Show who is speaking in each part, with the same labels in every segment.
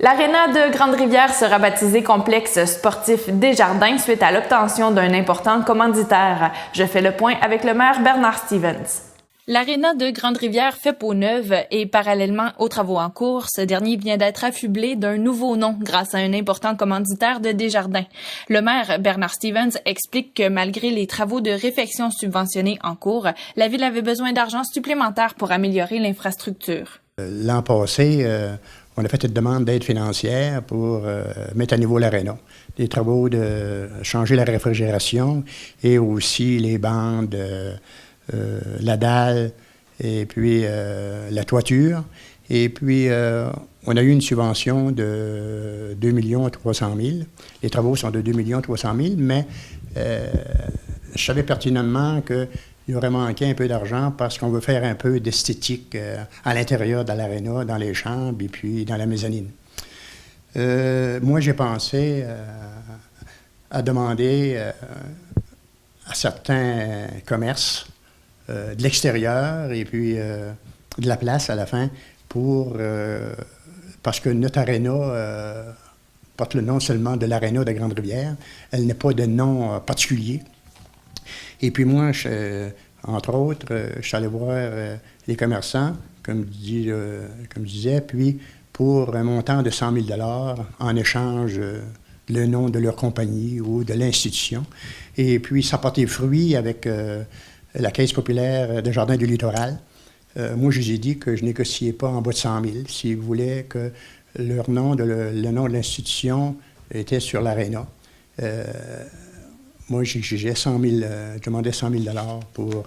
Speaker 1: L'Aréna de Grande-Rivière sera baptisée Complexe sportif Desjardins suite à l'obtention d'un important commanditaire. Je fais le point avec le maire Bernard Stevens. L'Aréna de Grande-Rivière fait peau neuve et parallèlement aux travaux en cours, ce dernier vient d'être affublé d'un nouveau nom grâce à un important commanditaire de Desjardins. Le maire Bernard Stevens explique que malgré les travaux de réfection subventionnés en cours, la ville avait besoin d'argent supplémentaire pour améliorer l'infrastructure.
Speaker 2: L'an passé, on a fait une demande d'aide financière pour mettre à niveau l'aréna. Des travaux de changer la réfrigération et aussi les bandes, la dalle et puis la toiture. Et puis, on a eu une subvention de 2 300 000. Les travaux sont de 2 300 000, mais je savais pertinemment qu'il aurait manqué un peu d'argent parce qu'on veut faire un peu d'esthétique à l'intérieur de l'aréna, dans les chambres et puis dans la mezzanine. Moi, j'ai pensé à demander à certains commerces de l'extérieur et puis de la place à la fin parce que notre aréna porte le nom seulement de l'Aréna de Grande-Rivière. Elle n'a pas de nom particulier. Et puis moi, entre autres, je suis allé voir les commerçants, comme je disais, puis pour un montant de 100 000 en échange le nom de leur compagnie ou de l'institution. Et puis ça portait fruit avec la Caisse populaire de Jardins du Littoral. Moi, je les ai dit que je négociais pas en bas de 100 000 s'ils voulaient que leur nom, le nom de l'institution était sur l'aréna. Moi, j'exigeais je demandais 100 000 pour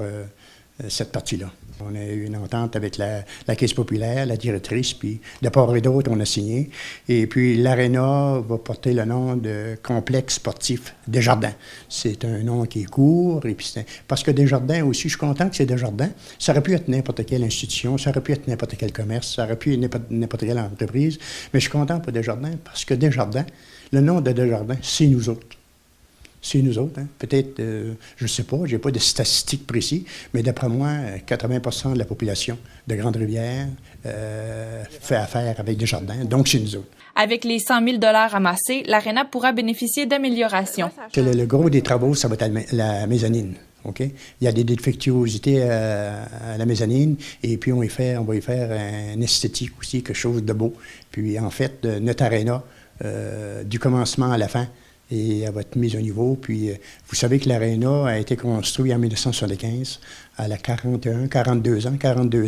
Speaker 2: cette partie-là. On a eu une entente avec la Caisse populaire, la directrice, puis de part et d'autre, on a signé. Et puis, l'aréna va porter le nom de Complexe sportif Desjardins. C'est un nom qui est court, et puis parce que Desjardins aussi, je suis content que c'est Desjardins. Ça aurait pu être n'importe quelle institution, ça aurait pu être n'importe quel commerce, ça aurait pu être n'importe quelle entreprise, mais je suis content pour Desjardins parce que Desjardins, le nom de Desjardins, c'est nous autres. C'est nous autres. Hein. Peut-être, je ne sais pas, je n'ai pas de statistiques précises, mais d'après moi, 80% de la population de Grande-Rivière fait affaire avec Desjardins, donc c'est nous autres.
Speaker 1: Avec les 100 000 amassés, l'Aréna pourra bénéficier d'améliorations.
Speaker 2: Le gros des travaux, ça va être la mezzanine. Okay? Il y a des défectuosités à la mezzanine, et puis on va y faire un esthétique aussi, quelque chose de beau. Puis en fait, notre Aréna, du commencement à la fin, et elle va être mise au niveau. Puis, vous savez que l'aréna a été construit en 1975. Elle a 42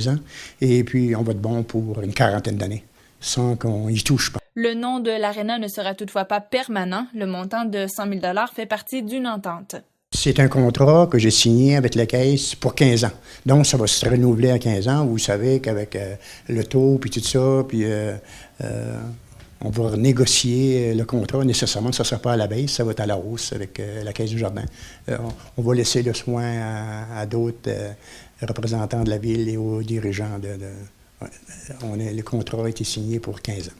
Speaker 2: ans. Et puis, on va être bon pour une quarantaine d'années, sans qu'on y touche pas.
Speaker 1: Le nom de l'aréna ne sera toutefois pas permanent. Le montant de 100 000 fait partie d'une entente.
Speaker 2: C'est un contrat que j'ai signé avec la Caisse pour 15 ans. Donc, ça va se renouveler à 15 ans. Vous savez qu'avec le taux, puis tout ça, puis... on va renégocier le contrat. Nécessairement, ça ne sera pas à la baisse, ça va être à la hausse avec la Caisse du Jardin. On va laisser le soin à d'autres représentants de la ville et aux dirigeants. Le contrat a été signé pour 15 ans.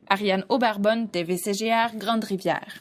Speaker 1: Ariane Aubarbonne, TVCGR, Grande-Rivière.